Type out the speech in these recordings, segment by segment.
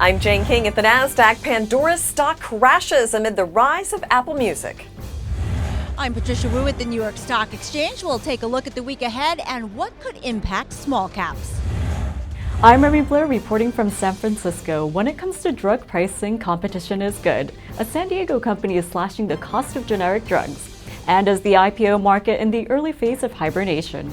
I'm Jane King. At the NASDAQ, Pandora's stock crashes amid the rise of Apple Music. I'm Patricia Wu at the New York Stock Exchange. We'll take a look at the week ahead and what could impact small caps. I'm Remy Blair reporting from San Francisco. When it comes to drug pricing, competition is good. A San Diego company is slashing the cost of generic drugs. And as the IPO market in the early phase of hibernation.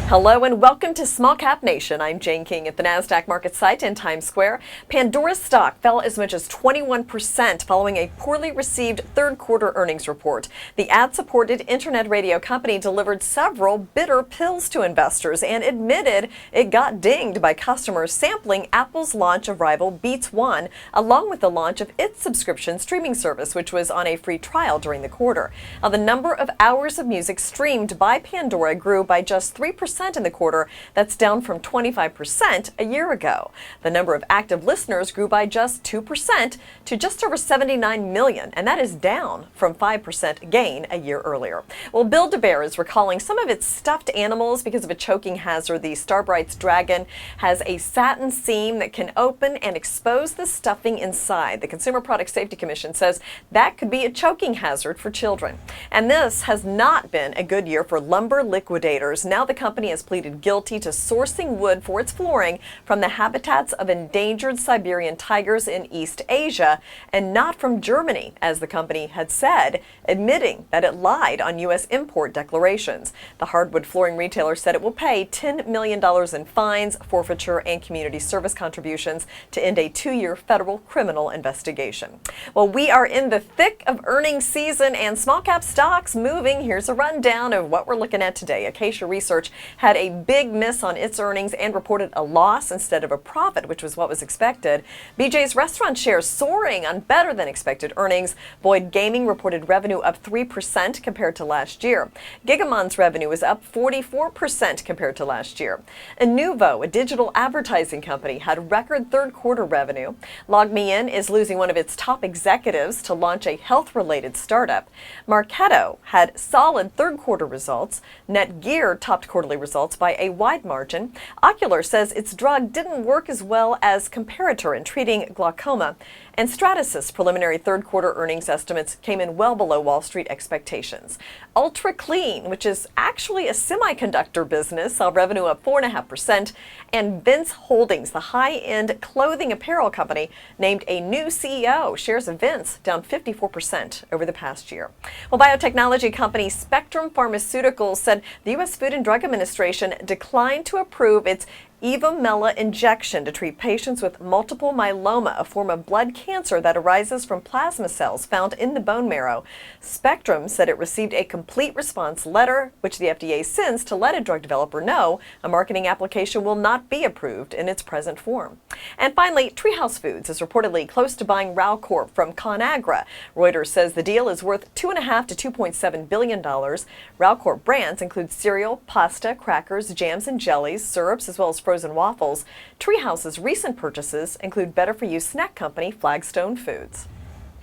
Hello and welcome to Small Cap Nation. I'm Jane King at the NASDAQ market site in Times Square. Pandora's stock fell as much as 21% following a poorly received third quarter earnings report. The ad-supported internet radio company delivered several bitter pills to investors and admitted it got dinged by customers sampling Apple's launch of rival Beats One, along with the launch of its subscription streaming service, which was on a free trial during the quarter. Now, the number of hours of music streamed by Pandora grew by just 3% in the quarter. That's down from 25% a year ago. The number of active listeners grew by just 2% to just over 79 million, and that is down from 5% gain a year earlier. Well, Build-A-Bear is recalling some of its stuffed animals because of a choking hazard. The Starbright's dragon has a satin seam that can open and expose the stuffing inside. The Consumer Product Safety Commission says that could be a choking hazard for children. And this has not been a good year for lumber liquidators. Now the company has pleaded guilty to sourcing wood for its flooring from the habitats of endangered Siberian tigers in East Asia and not from Germany, as the company had said, admitting that it lied on U.S. import declarations. The hardwood flooring retailer said it will pay $10 million in fines, forfeiture, and community service contributions to end a 2-year federal criminal investigation. Well, we are in the thick of earnings season and small cap stocks moving. Here's a rundown of what we're looking at today. Acacia Research had a big miss on its earnings and reported a loss instead of a profit, which was what was expected. BJ's Restaurant shares soaring on better than expected earnings. Boyd Gaming reported revenue up 3% compared to last year. Gigamon's revenue was up 44% compared to last year. Inuvo, a digital advertising company, had record third quarter revenue. LogMeIn is losing one of its top executives to launch a health-related startup. Marketo had solid third quarter results. Netgear topped quarterly results by a wide margin. Ocular says its drug didn't work as well as comparator in treating glaucoma. And Stratasys preliminary third quarter earnings estimates came in well below Wall Street expectations. Ultra Clean, which is actually a semiconductor business, saw revenue up 4.5%. And Vince Holdings, the high-end clothing apparel company, named a new CEO. Shares of Vince down 54% over the past year. Well, biotechnology company Spectrum Pharmaceuticals said the U.S. Food and Drug Administration declined to approve its Evomela injection to treat patients with multiple myeloma, a form of blood cancer that arises from plasma cells found in the bone marrow. Spectrum said it received a complete response letter, which the FDA sends to let a drug developer know a marketing application will not be approved in its present form. And finally, Treehouse Foods is reportedly close to buying Ralcorp from ConAgra. Reuters says the deal is worth $2.5 to $2.7 billion. Ralcorp brands include cereal, pasta, crackers, jams and jellies, syrups, as well as frozen waffles. Treehouse's recent purchases include better-for-you snack company Flagstone Foods.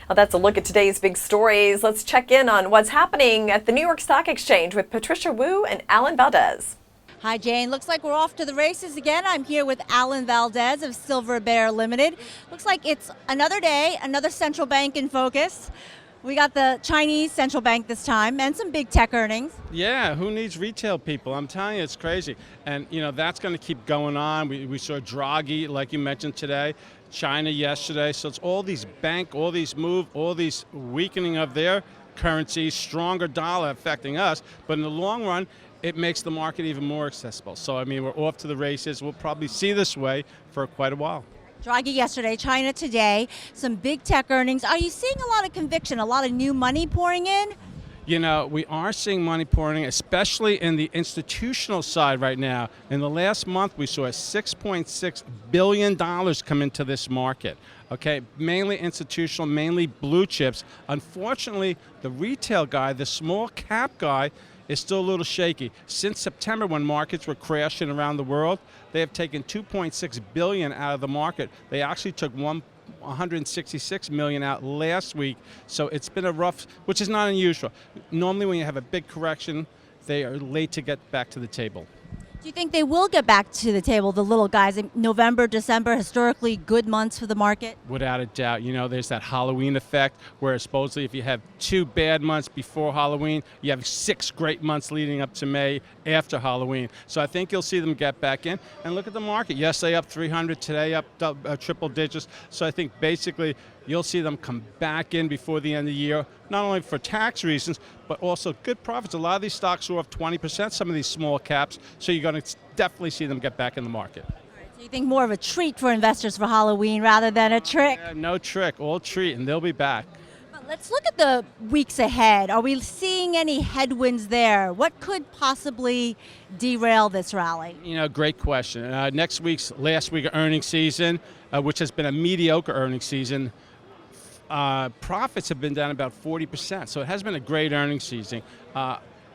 Well, that's a look at today's big stories. Let's check in on what's happening at the New York Stock Exchange with Patricia Wu and Alan Valdez. Hi, Jane. Looks like we're off to the races again. I'm here with Alan Valdez of Silver Bear Limited. Looks like it's another day, another central bank in focus. We got the Chinese central bank this time and some big tech earnings. Yeah, who needs retail people? I'm telling you, it's crazy. And, that's going to keep going on. We saw Draghi, like you mentioned today, China yesterday. So it's all these all these move, all these weakening of their currency, stronger dollar affecting us. But in the long run, it makes the market even more accessible. So, we're off to the races. We'll probably see this way for quite a while. Draghi yesterday, China today, some big tech earnings. Are you seeing a lot of conviction, a lot of new money pouring in? We are seeing money pouring in, especially in the institutional side right now. In the last month, we saw $6.6 billion come into this market. Okay, mainly institutional, mainly blue chips. Unfortunately, the retail guy, the small cap guy, is still a little shaky. Since September, when markets were crashing around the world, they have taken $2.6 billion out of the market. They actually took 166 million out last week. So it's been a rough, which is not unusual. Normally when you have a big correction, they are late to get back to the table. Do you think they will get back to the table, the little guys? November, December, historically good months for the market? Without a doubt. You know, there's that Halloween effect where supposedly if you have 2 bad months before Halloween, you have 6 great months leading up to May after Halloween. So I think you'll see them get back in. And look at the market. Yesterday up 300, today up triple digits. So I think basically you'll see them come back in before the end of the year, not only for tax reasons, but also good profits. A lot of these stocks are off 20%, some of these small caps, so you're going to definitely see them get back in the market. All right, so you think more of a treat for investors for Halloween rather than a trick? Yeah, no trick, all treat, and they'll be back. But let's look at the weeks ahead. Are we seeing any headwinds there? What could possibly derail this rally? You know, great question. Last week earnings season, which has been a mediocre earnings season, profits have been down about 40%, so it has been a great earnings season.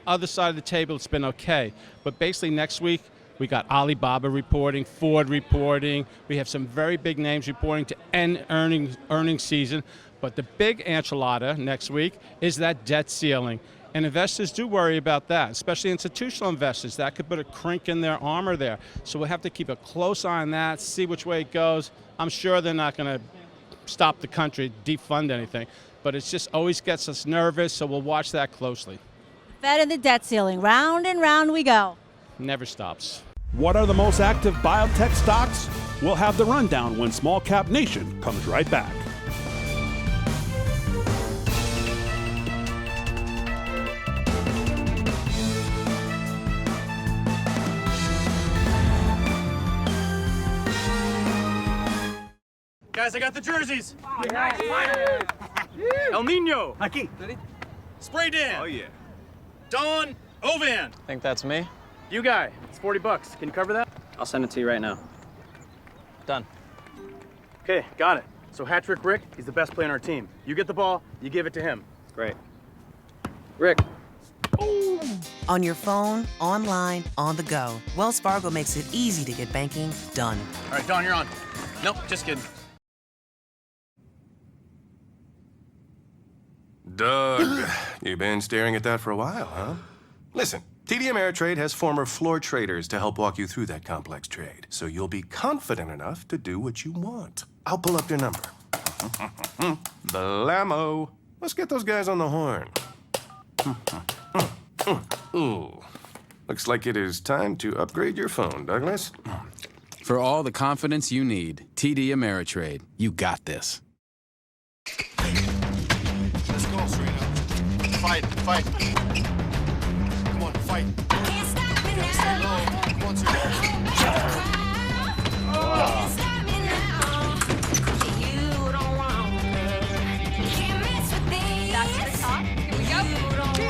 Other side of the table, it's been okay. But basically next week, we got Alibaba reporting, Ford reporting. We have some very big names reporting to end earnings season. But the big enchilada next week is that debt ceiling. And investors do worry about that, especially institutional investors. That could put a crink in their armor there. So we'll have to keep a close eye on that, see which way it goes. I'm sure they're not going to stop the country, defund anything, but it just always gets us nervous, so we'll watch that closely. Fed and the debt ceiling, round and round we go. Never stops. What are the most active biotech stocks? We'll have the rundown when Small Cap Nation comes right back. Guys, I got the jerseys. El Nino. Aquí. Spray Dan. Oh, yeah. Don Ovan. Think that's me? You guy. It's $40. Can you cover that? I'll send it to you right now. Done. Okay, got it. So hat trick Rick, he's the best player on our team. You get the ball, you give it to him. Great. Rick. On your phone, online, on the go, Wells Fargo makes it easy to get banking done. All right, Don, you're on. Nope, just kidding. Doug, you've been staring at that for a while, huh? Listen, TD Ameritrade has former floor traders to help walk you through that complex trade, so you'll be confident enough to do what you want. I'll pull up their number. Blammo. Let's get those guys on the horn. Ooh. Looks like it is time to upgrade your phone, Douglas. For all the confidence you need, TD Ameritrade. You got this. Let's go, Serena. Fight, fight. Come on, fight. Can't stop me now. Come on, Serena. Can't stop me now. You don't want me. Can't mess with these. Back to the top. Here we go. 2,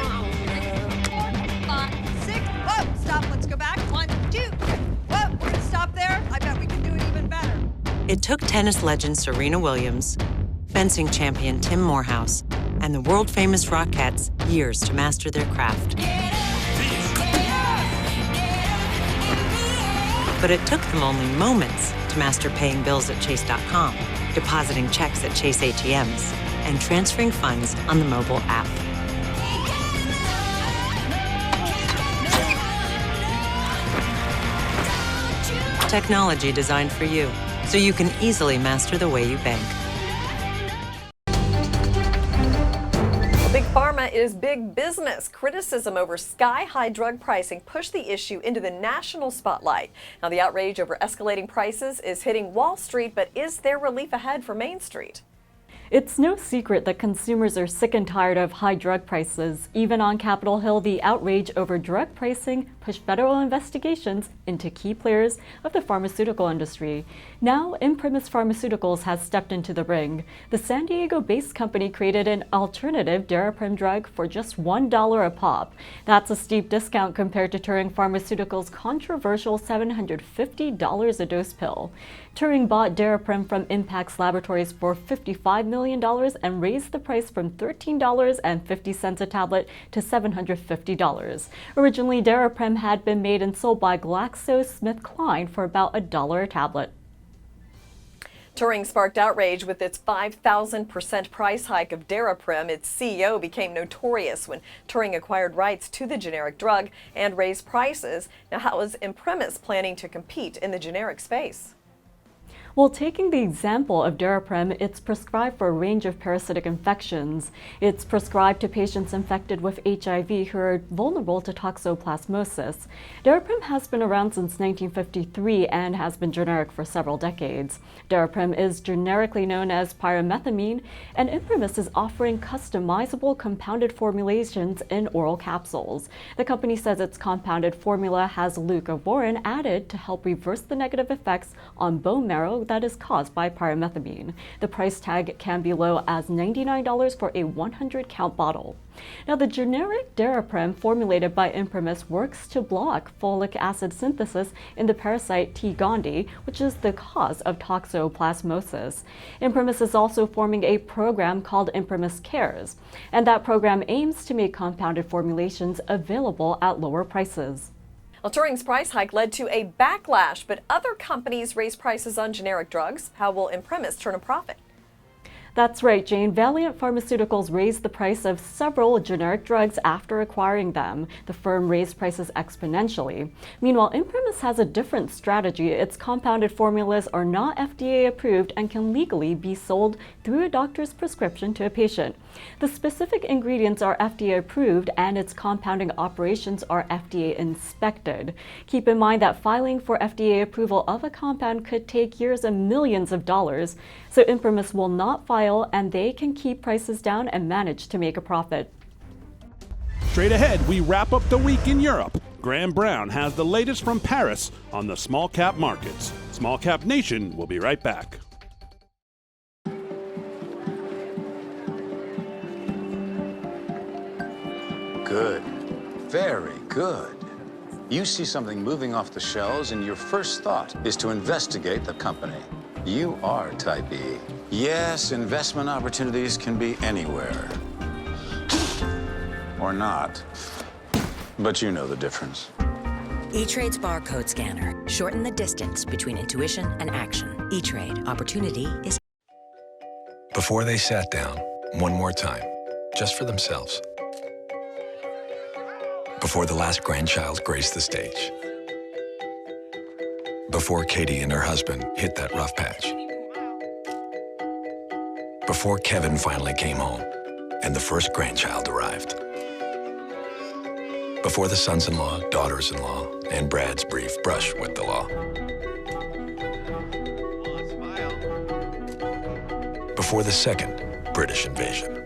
3, 4, 5, 6. Whoa, stop. Let's go back. 1, 2. Whoa, we're going to stop there. I bet we can do it even better. It took tennis legend Serena Williams, fencing champion Tim Morehouse, and the world-famous Rockettes years to master their craft. But it took them only moments to master paying bills at Chase.com, depositing checks at Chase ATMs, and transferring funds on the mobile app. Technology designed for you, so you can easily master the way you bank. Big Pharma is big business. Criticism over sky-high drug pricing pushed the issue into the national spotlight. Now, the outrage over escalating prices is hitting Wall Street, but is there relief ahead for Main Street? It's no secret that consumers are sick and tired of high drug prices. Even on Capitol Hill, the outrage over drug pricing pushed federal investigations into key players of the pharmaceutical industry. Now, Imprimis Pharmaceuticals has stepped into the ring. The San Diego-based company created an alternative Daraprim drug for just $1 a pop. That's a steep discount compared to Turing Pharmaceuticals' controversial $750 a dose pill. Turing bought Daraprim from Impax Laboratories for $55 million and raised the price from $13.50 a tablet to $750. Originally, Daraprim had been made and sold by GlaxoSmithKline for about $1 a tablet. Turing sparked outrage with its 5,000% price hike of Daraprim. Its CEO became notorious when Turing acquired rights to the generic drug and raised prices. Now, how is Imprimis planning to compete in the generic space? Well, taking the example of Daraprim, it's prescribed for a range of parasitic infections. It's prescribed to patients infected with HIV who are vulnerable to toxoplasmosis. Daraprim has been around since 1953 and has been generic for several decades. Daraprim is generically known as pyrimethamine, and Imprimis is offering customizable compounded formulations in oral capsules. The company says its compounded formula has leucovorin added to help reverse the negative effects on bone marrow that is caused by pyrimethamine. The price tag can be low as $99 for a 100-count bottle. Now, the generic Daraprim formulated by Imprimis works to block folic acid synthesis in the parasite T. gondii, which is the cause of toxoplasmosis. Imprimis is also forming a program called Imprimis Cares, and that program aims to make compounded formulations available at lower prices. Well, Turing's price hike led to a backlash, but other companies raise prices on generic drugs. How will Imprimis turn a profit? That's right, Jane. Valeant Pharmaceuticals raised the price of several generic drugs after acquiring them. The firm raised prices exponentially. Meanwhile, Imprimis has a different strategy. Its compounded formulas are not FDA approved and can legally be sold through a doctor's prescription to a patient. The specific ingredients are FDA approved and its compounding operations are FDA inspected. Keep in mind that filing for FDA approval of a compound could take years and millions of dollars, so Imprimis will not file and they can keep prices down and manage to make a profit. Straight ahead, we wrap up the week in Europe. Graham Brown has the latest from Paris on the small cap markets. Small Cap Nation will be right back. Good. Very good. You see something moving off the shelves, and your first thought is to investigate the company. You are type E. Yes, investment opportunities can be anywhere. Or not. But you know the difference. E-Trade's barcode scanner. Shorten the distance between intuition and action. E-Trade. Opportunity is... Before they sat down, one more time, just for themselves. Before the last grandchild graced the stage. Before Katie and her husband hit that rough patch. Before Kevin finally came home and the first grandchild arrived. Before the sons-in-law, daughters-in-law, and Brad's brief brush with the law. Before the second British invasion.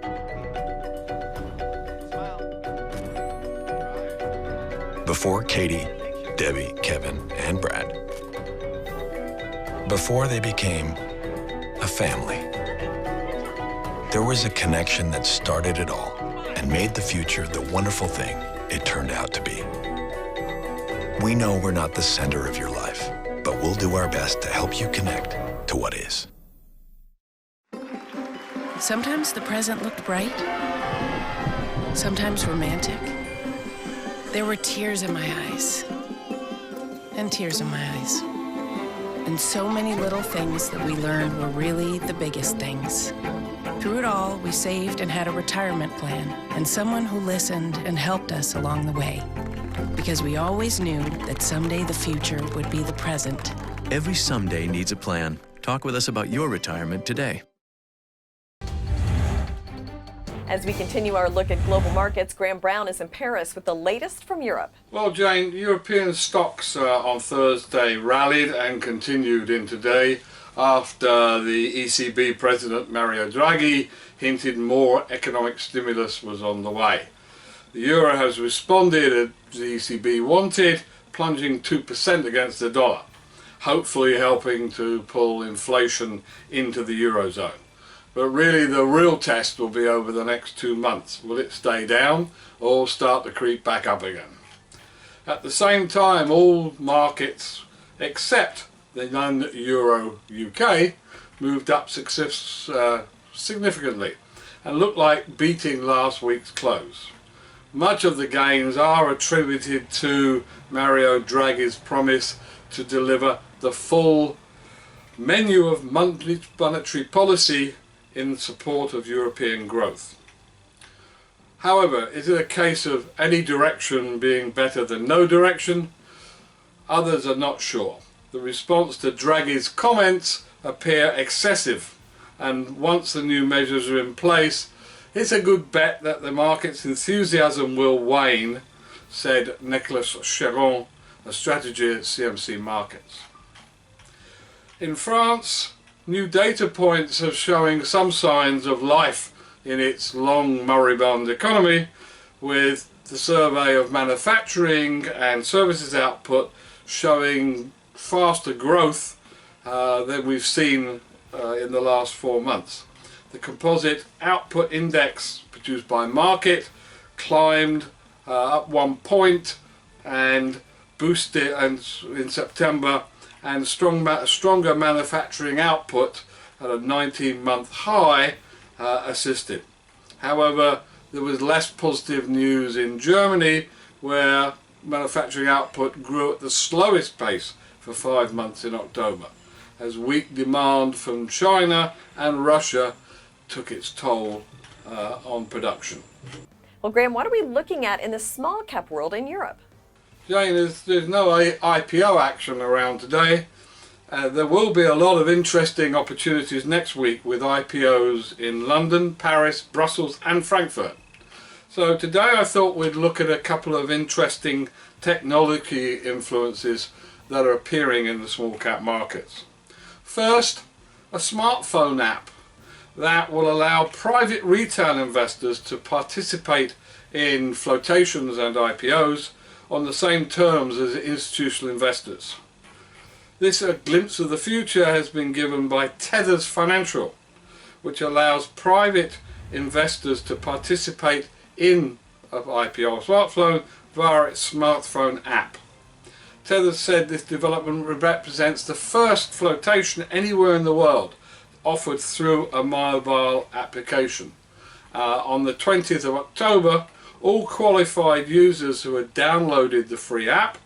Before Katie, Debbie, Kevin, and Brad. Before they became a family. There was a connection that started it all and made the future the wonderful thing it turned out to be. We know we're not the center of your life, but we'll do our best to help you connect to what is. Sometimes the present looked bright, sometimes romantic. There were tears in my eyes, and tears in my eyes. And so many little things that we learned were really the biggest things. Through it all, we saved and had a retirement plan, and someone who listened and helped us along the way. Because we always knew that someday the future would be the present. Every someday needs a plan. Talk with us about your retirement today. As we continue our look at global markets, Graham Brown is in Paris with the latest from Europe. Well, Jane, European stocks on Thursday rallied and continued in today after the ECB President Mario Draghi hinted more economic stimulus was on the way. The euro has responded as the ECB wanted, plunging 2% against the dollar, hopefully helping to pull inflation into the eurozone. But really the real test will be over the next 2 months. Will it stay down or start to creep back up again? At the same time, all markets except the non-euro UK moved up significantly and look like beating last week's close. Much of the gains are attributed to Mario Draghi's promise to deliver the full menu of monetary policy in support of European growth. However, is it a case of any direction being better than no direction? Others are not sure. The response to Draghi's comments appear excessive, and once the new measures are in place, it's a good bet that the market's enthusiasm will wane, said Nicolas Cheron, a strategy at CMC Markets. In France, new data points are showing some signs of life in its long moribund economy, with the survey of manufacturing and services output showing faster growth than we've seen in the last 4 months. The composite output index produced by Market climbed up 1 point and boosted in September, and stronger manufacturing output at a 19-month high assisted. However, there was less positive news in Germany, where manufacturing output grew at the slowest pace for 5 months in October, as weak demand from China and Russia took its toll on production. Well, Graham, what are we looking at in the small cap world in Europe? Jane, there's no IPO action around today. There will be a lot of interesting opportunities next week with IPOs in London, Paris, Brussels and Frankfurt. So today I thought we'd look at a couple of interesting technology influences that are appearing in the small cap markets. First, a smartphone app that will allow private retail investors to participate in flotations and IPOs on the same terms as institutional investors. This glimpse of the future has been given by Tethers Financial, which allows private investors to participate in an IPO smartphone via its smartphone app. Tethers said this development represents the first flotation anywhere in the world offered through a mobile application. On the 20th of October, all qualified users who had downloaded the free app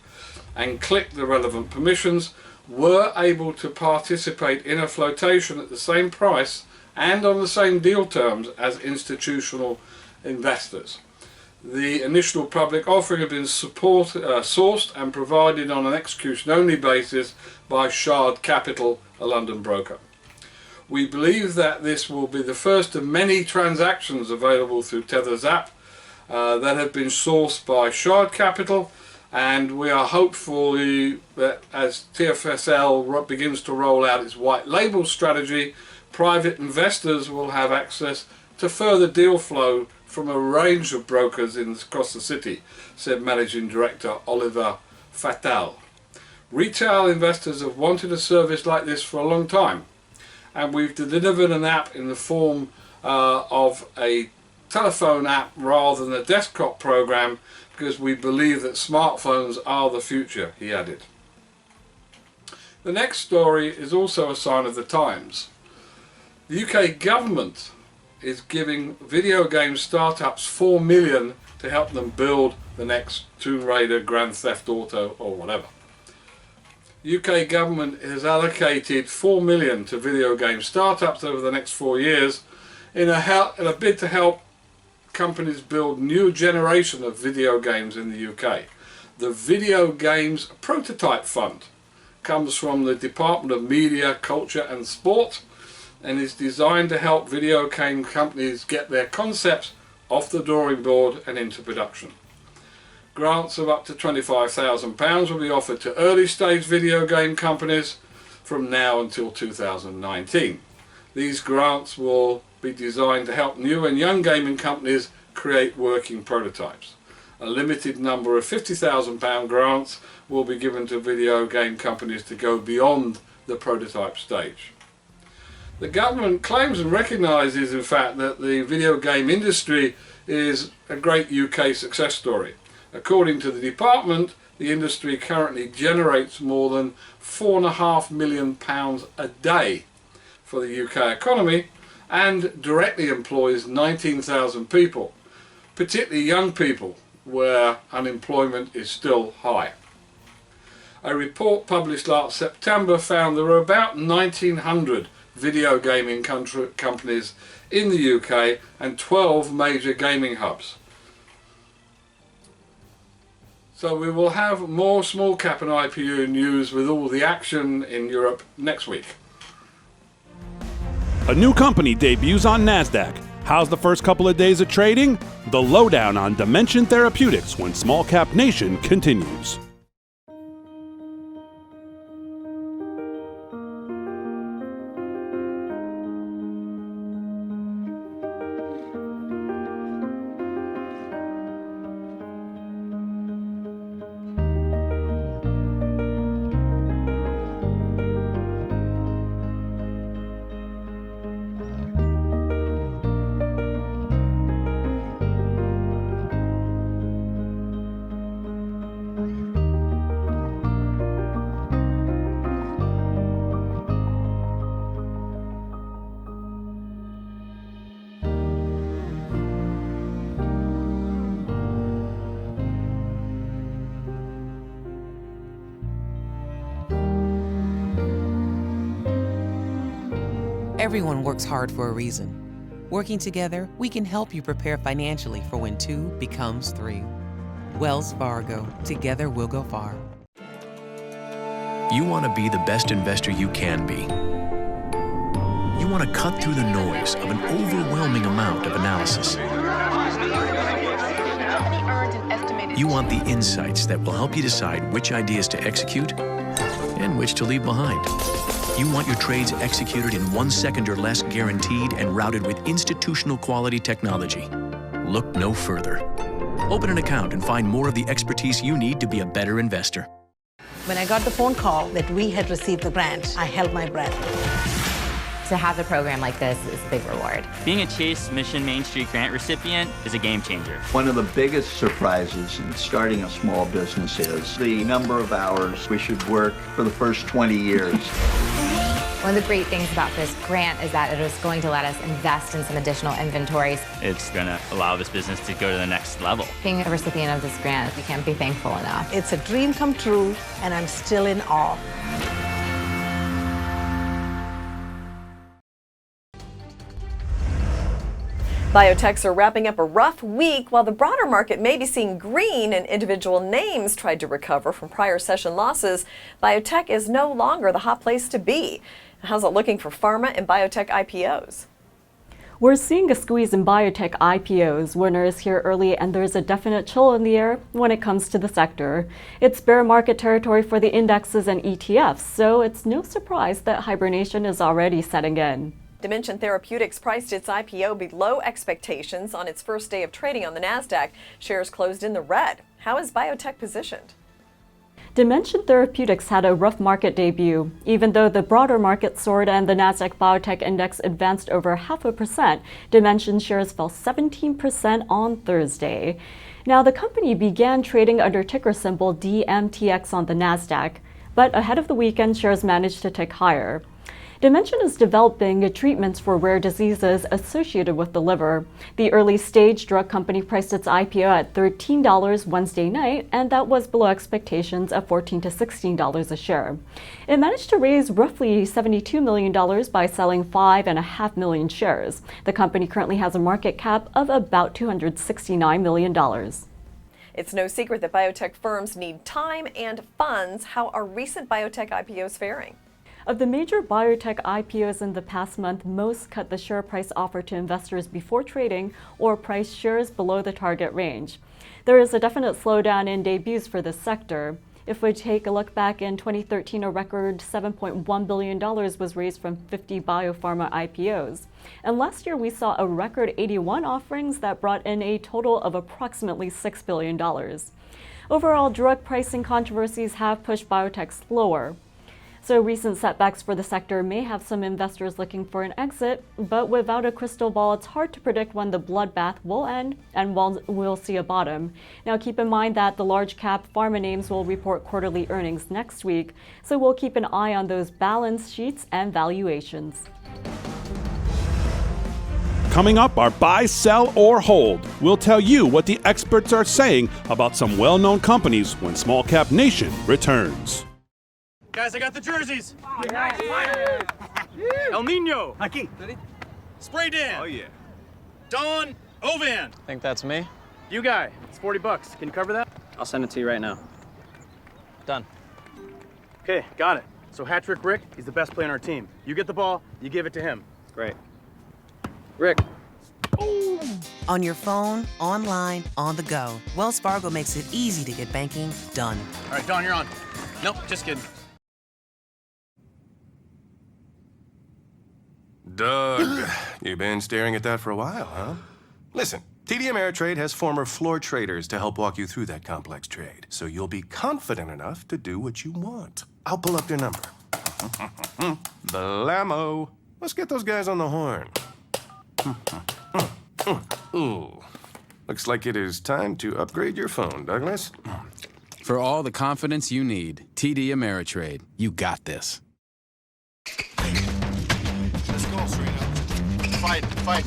and clicked the relevant permissions were able to participate in a flotation at the same price and on the same deal terms as institutional investors. The initial public offering had been sourced and provided on an execution-only basis by Shard Capital, a London broker. We believe that this will be the first of many transactions available through Tethers app that have been sourced by Shard Capital, and we are hopeful that as TFSL begins to roll out its white label strategy, private investors will have access to further deal flow from a range of brokers across the city, said Managing Director Oliver Fatal. Retail investors have wanted a service like this for a long time, and we've delivered an app in the form of a telephone app rather than a desktop program, because we believe that smartphones are the future, he added. The next story is also a sign of the times. The UK government is giving video game startups $4 million to help them build the next Tomb Raider, Grand Theft Auto or whatever. The UK government has allocated $4 million to video game startups over the next 4 years in a bid to help companies build new generation of video games in the UK. The Video Games Prototype Fund comes from the Department of Media, Culture and Sport, and is designed to help video game companies get their concepts off the drawing board and into production. Grants of up to £25,000 will be offered to early stage video game companies from now until 2019. These grants will be designed to help new and young gaming companies create working prototypes. A limited number of £50,000 grants will be given to video game companies to go beyond the prototype stage. The government claims and recognises, in fact, that the video game industry is a great UK success story. According to the department, the industry currently generates more than £4.5 million a day for the UK economy and directly employs 19,000 people, particularly young people, where unemployment is still high. A report published last September found there are about 1,900 video gaming companies in the UK and 12 major gaming hubs. So we will have more small cap and IPO news with all the action in Europe next week. A new company debuts on NASDAQ. How's the first couple of days of trading? The lowdown on Dimension Therapeutics when Small Cap Nation continues. Everyone works hard for a reason. Working together, we can help you prepare financially for when 2 becomes 3. Wells Fargo. Together we'll go far. You want to be the best investor you can be. You want to cut through the noise of an overwhelming amount of analysis. You want the insights that will help you decide which ideas to execute and which to leave behind. You want your trades executed in 1 second or less, guaranteed and routed with institutional quality technology. Look no further. Open an account and find more of the expertise you need to be a better investor. When I got the phone call that we had received the grant, I held my breath. To have a program like this is a big reward. Being a Chase Mission Main Street grant recipient is a game changer. One of the biggest surprises in starting a small business is the number of hours we should work for the first 20 years. One of the great things about this grant is that it is going to let us invest in some additional inventories. It's going to allow this business to go to the next level. Being a recipient of this grant, we can't be thankful enough. It's a dream come true, and I'm still in awe. Biotechs are wrapping up a rough week while the broader market may be seeing green and individual names tried to recover from prior session losses. Biotech is no longer the hot place to be. How's it looking for pharma and biotech IPOs? We're seeing a squeeze in biotech IPOs. Winter is here early and there's a definite chill in the air when it comes to the sector. It's bear market territory for the indexes and ETFs, so it's no surprise that hibernation is already setting in. Dimension Therapeutics priced its IPO below expectations on its first day of trading on the NASDAQ. Shares closed in the red. How is biotech positioned? Dimension Therapeutics had a rough market debut. Even though the broader market soared and the NASDAQ Biotech Index advanced over 0.5%, Dimension shares fell 17% on Thursday. Now, the company began trading under ticker symbol DMTX on the NASDAQ, but ahead of the weekend, shares managed to tick higher. Dimension is developing treatments for rare diseases associated with the liver. The early-stage drug company priced its IPO at $13 Wednesday night, and that was below expectations of $14 to $16 a share. It managed to raise roughly $72 million by selling 5.5 million shares. The company currently has a market cap of about $269 million. It's no secret that biotech firms need time and funds. How are recent biotech IPOs faring? Of the major biotech IPOs in the past month, most cut the share price offered to investors before trading or priced shares below the target range. There is a definite slowdown in debuts for this sector. If we take a look back in 2013, a record $7.1 billion was raised from 50 biopharma IPOs. And last year, we saw a record 81 offerings that brought in a total of approximately $6 billion. Overall, drug pricing controversies have pushed biotechs lower. So recent setbacks for the sector may have some investors looking for an exit, but without a crystal ball, it's hard to predict when the bloodbath will end and we'll see a bottom. Now keep in mind that the large cap pharma names will report quarterly earnings next week, so we'll keep an eye on those balance sheets and valuations. Coming up, our buy, sell, or hold. We'll tell you what the experts are saying about some well-known companies when Small Cap Nation returns. Guys, I got the jerseys. El Nino. Aquí. Spray Dan. Oh, yeah. Don Ovan. I think that's me. You guy. It's $40. Can you cover that? I'll send it to you right now. Done. Okay, got it. So hat trick Rick, he's the best player on our team. You get the ball, you give it to him. Great. Rick. On your phone, online, on the go, Wells Fargo makes it easy to get banking done. All right, Don, you're on. Nope, just kidding. Doug, you've been staring at that for a while, huh? Listen, TD Ameritrade has former floor traders to help walk you through that complex trade, so you'll be confident enough to do what you want. I'll pull up their number. Blammo. Let's get those guys on the horn. Ooh. Looks like it is time to upgrade your phone, Douglas. For all the confidence you need, TD Ameritrade. You got this. Let's go, Serena. Fight, fight.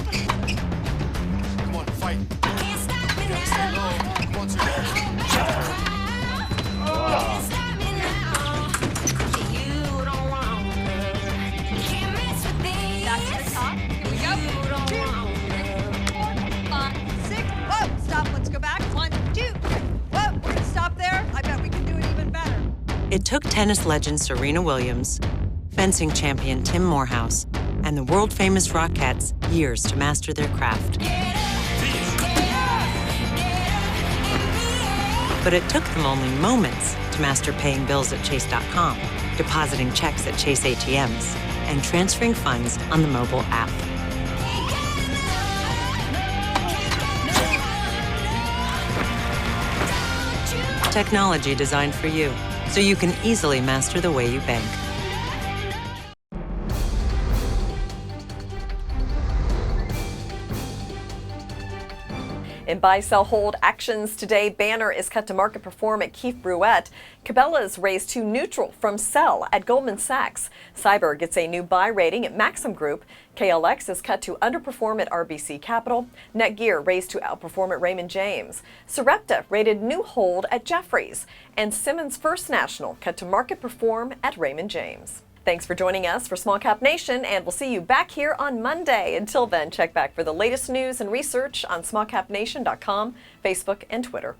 Come on, fight. Can't stop me now. Come on, Serena. Back to the top. Here we go. 2, 3, 4, 5, 6. Whoa, stop. Let's go back. 1, 2. Whoa, we're gonna stop there. I bet we can do it even better. It took tennis legend Serena Williams, fencing champion Tim Morehouse, and the world-famous Rockettes years to master their craft. But it took them only moments to master paying bills at Chase.com, depositing checks at Chase ATMs, and transferring funds on the mobile app. Technology designed for you, so you can easily master the way you bank. In buy, sell, hold actions today, Banner is cut to market perform at Keefe Bruyette. Cabela's raised to neutral from sell at Goldman Sachs. Cyber gets a new buy rating at Maxim Group. KLX is cut to underperform at RBC Capital. Netgear raised to outperform at Raymond James. Sarepta rated new hold at Jefferies. And Simmons First National cut to market perform at Raymond James. Thanks for joining us for Small Cap Nation, and we'll see you back here on Monday. Until then, check back for the latest news and research on smallcapnation.com, Facebook, and Twitter.